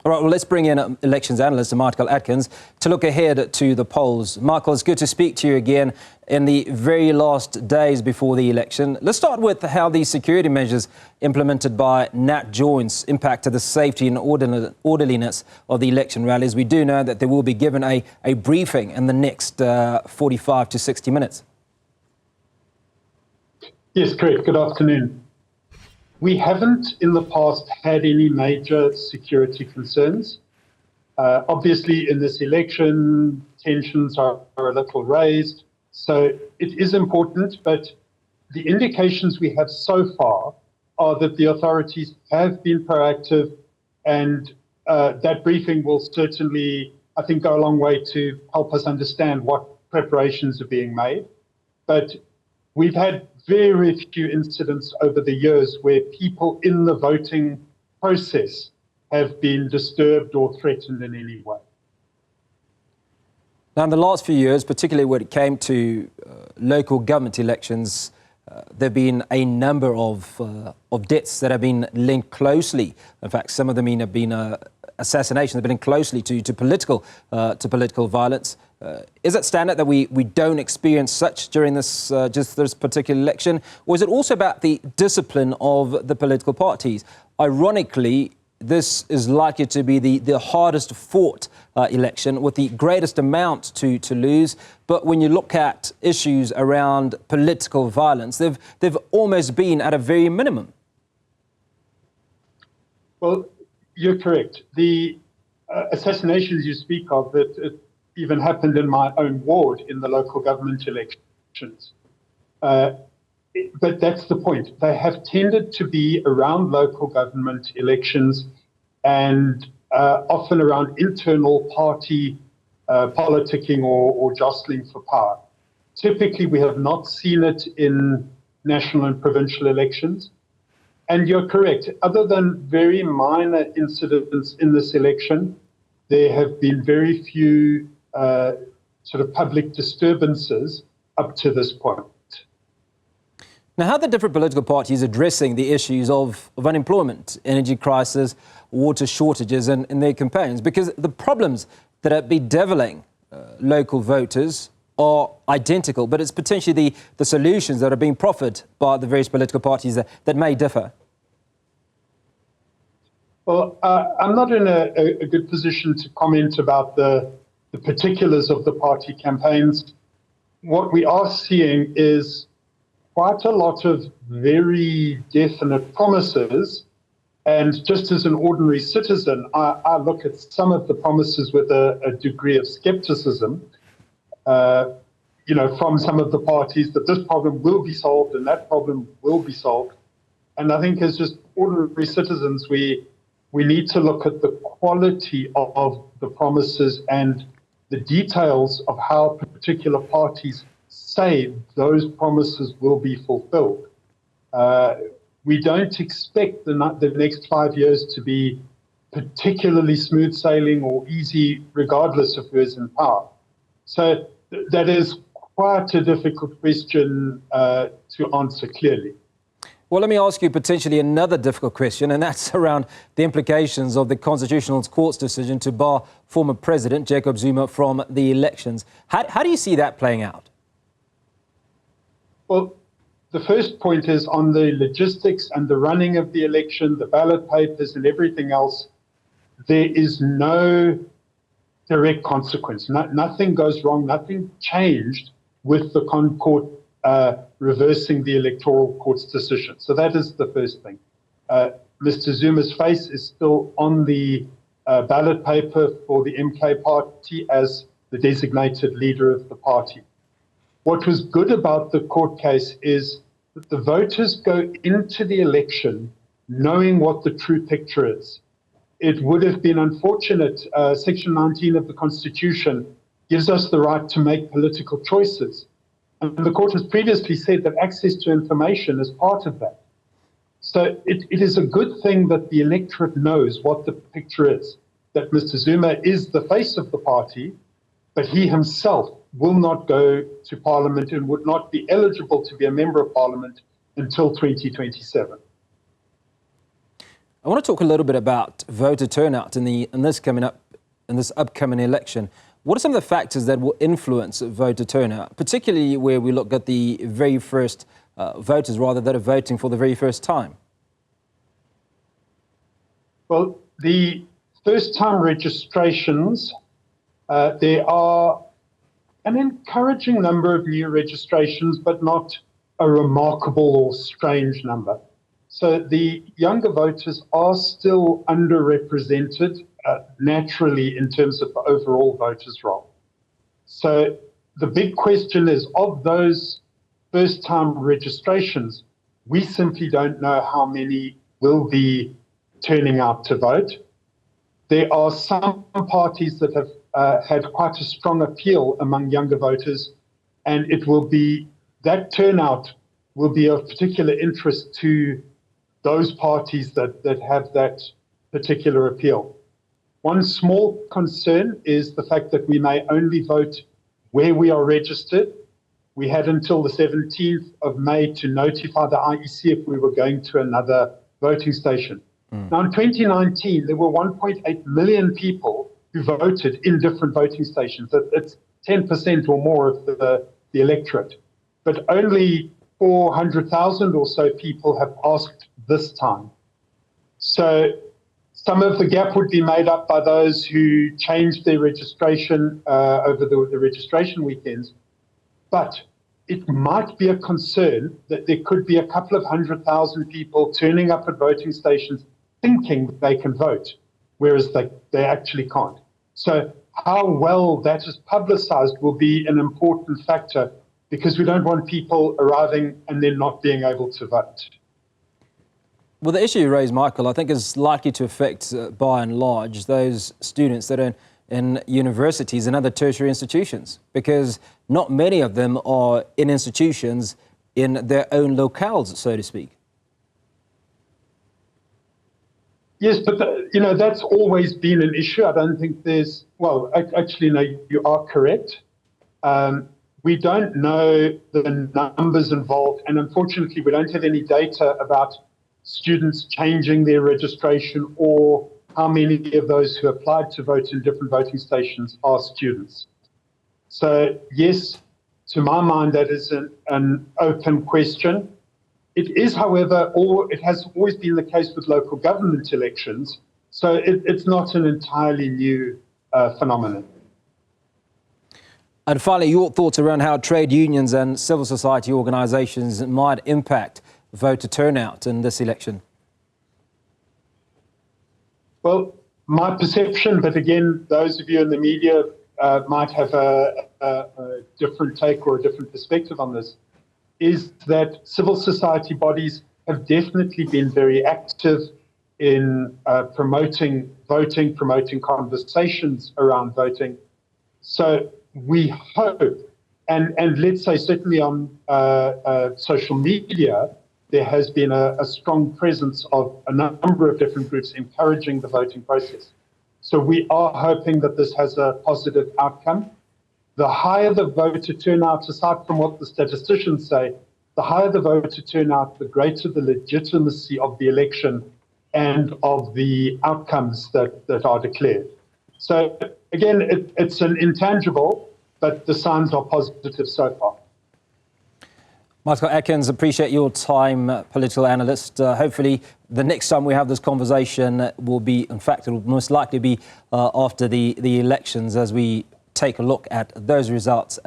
All right, well, let's bring in elections analyst Michael Atkins to look ahead to the polls. Michael, it's good to speak to you again in the very last days before the election. Let's start with how the security measures implemented by Natjoints impacted the safety and orderliness of the election rallies. We do know that they will be given a briefing in the next 45 to 60 minutes. Yes, correct. Good afternoon. We haven't in the past had any major security concerns. Obviously, in this election, tensions are a little raised, so it is important, but the indications we have so far are that the authorities have been proactive, and that briefing will certainly, I think, go a long way to help us understand what preparations are being made. But we've had very few incidents over the years where people in the voting process have been disturbed or threatened in any way. Now, in the last few years, particularly when it came to local government elections, there have been a number of deaths that have been linked closely. In fact, some of them have been assassinations have been linked closely to political violence. Is it standard that we don't experience such during this particular election, or is it also about the discipline of the political parties? Ironically, this is likely to be the hardest fought election with the greatest amount to lose. But when you look at issues around political violence, they've almost been at a very minimum. Well, you're correct. The assassinations you speak of, it even happened in my own ward in the local government elections. But that's the point. They have tended to be around local government elections and often around internal party politicking or jostling for power. Typically, we have not seen it in national and provincial elections. And you're correct. Other than very minor incidents in this election, there have been very few sort of public disturbances up to this point. Now, how are the different political parties addressing the issues of unemployment, energy crisis, water shortages in their campaigns? Because the problems that are bedeviling local voters are identical, but it's potentially the solutions that are being proffered by the various political parties that may differ. Well, I'm not in a good position to comment about the particulars of the party campaigns. What we are seeing is quite a lot of very definite promises. And just as an ordinary citizen, I look at some of the promises with a degree of skepticism, from some of the parties that this problem will be solved and that problem will be solved. And I think as just ordinary citizens, we need to look at the quality of the promises and the details of how particular parties say those promises will be fulfilled. We don't expect the next 5 years to be particularly smooth sailing or easy, regardless of who is in power. So that is quite a difficult question to answer clearly. Well, let me ask you potentially another difficult question, and that's around the implications of the Constitutional Court's decision to bar former President Jacob Zuma from the elections. How do you see that playing out? Well, the first point is on the logistics and the running of the election, the ballot papers and everything else, there is no direct consequence. Nothing goes wrong, nothing changed with the Court reversing the electoral court's decision. So that is the first thing. Mr. Zuma's face is still on the ballot paper for the MK party as the designated leader of the party. What was good about the court case is that the voters go into the election knowing what the true picture is. It would have been unfortunate. Section 19 of the Constitution gives us the right to make political choices. And the court has previously said that access to information is part of that. So it is a good thing that the electorate knows what the picture is, that Mr. Zuma is the face of the party, but he himself will not go to Parliament and would not be eligible to be a member of Parliament until 2027. I want to talk a little bit about voter turnout in this upcoming election. What are some of the factors that will influence voter turnout, particularly where we look at the very first voters, rather, that are voting for the very first time? Well, the first-time registrations, there are an encouraging number of new registrations, but not a remarkable or strange number. So the younger voters are still underrepresented naturally in terms of the overall voters' roll. So the big question is, of those first-time registrations, we simply don't know how many will be turning out to vote. There are some parties that have had quite a strong appeal among younger voters, and that turnout will be of particular interest to those parties that have that particular appeal. One small concern is the fact that we may only vote where we are registered. We had until the 17th of May to notify the IEC if we were going to another voting station. Now, in 2019, there were 1.8 million people who voted in different voting stations. It's 10% or more of the electorate. But only 400,000 or so people have asked this time. So some of the gap would be made up by those who changed their registration over the registration weekends. But it might be a concern that there could be a couple of 100,000 people turning up at voting stations thinking they can vote, whereas they actually can't. So how well that is publicized will be an important factor, because we don't want people arriving and then not being able to vote. Well, the issue you raised, Michael, I think is likely to affect, by and large, those students that are in universities and other tertiary institutions, because not many of them are in institutions in their own locales, so to speak. Yes, but that's always been an issue. I don't think there's, well, actually, no, you are correct. We don't know the numbers involved, and unfortunately, we don't have any data about students changing their registration or how many of those who applied to vote in different voting stations are students. So yes, to my mind, that is an open question. It is, however, it has always been the case with local government elections, so it's not an entirely new phenomenon. And finally, your thoughts around how trade unions and civil society organisations might impact voter turnout in this election? Well, my perception, but again, those of you in the media might have a different take or a different perspective on this, is that civil society bodies have definitely been very active in promoting voting, promoting conversations around voting. So we hope, and let's say certainly on social media, there has been a strong presence of a number of different groups encouraging the voting process. So we are hoping that this has a positive outcome. The higher the voter turnout, aside from what the statisticians say, the higher the voter turnout, the greater the legitimacy of the election and of the outcomes that are declared. So again, it's an intangible, but the signs are positive so far. Michael Atkins, appreciate your time, political analyst. Hopefully the next time we have this conversation will be, in fact, it will most likely be after the elections, as we take a look at those results.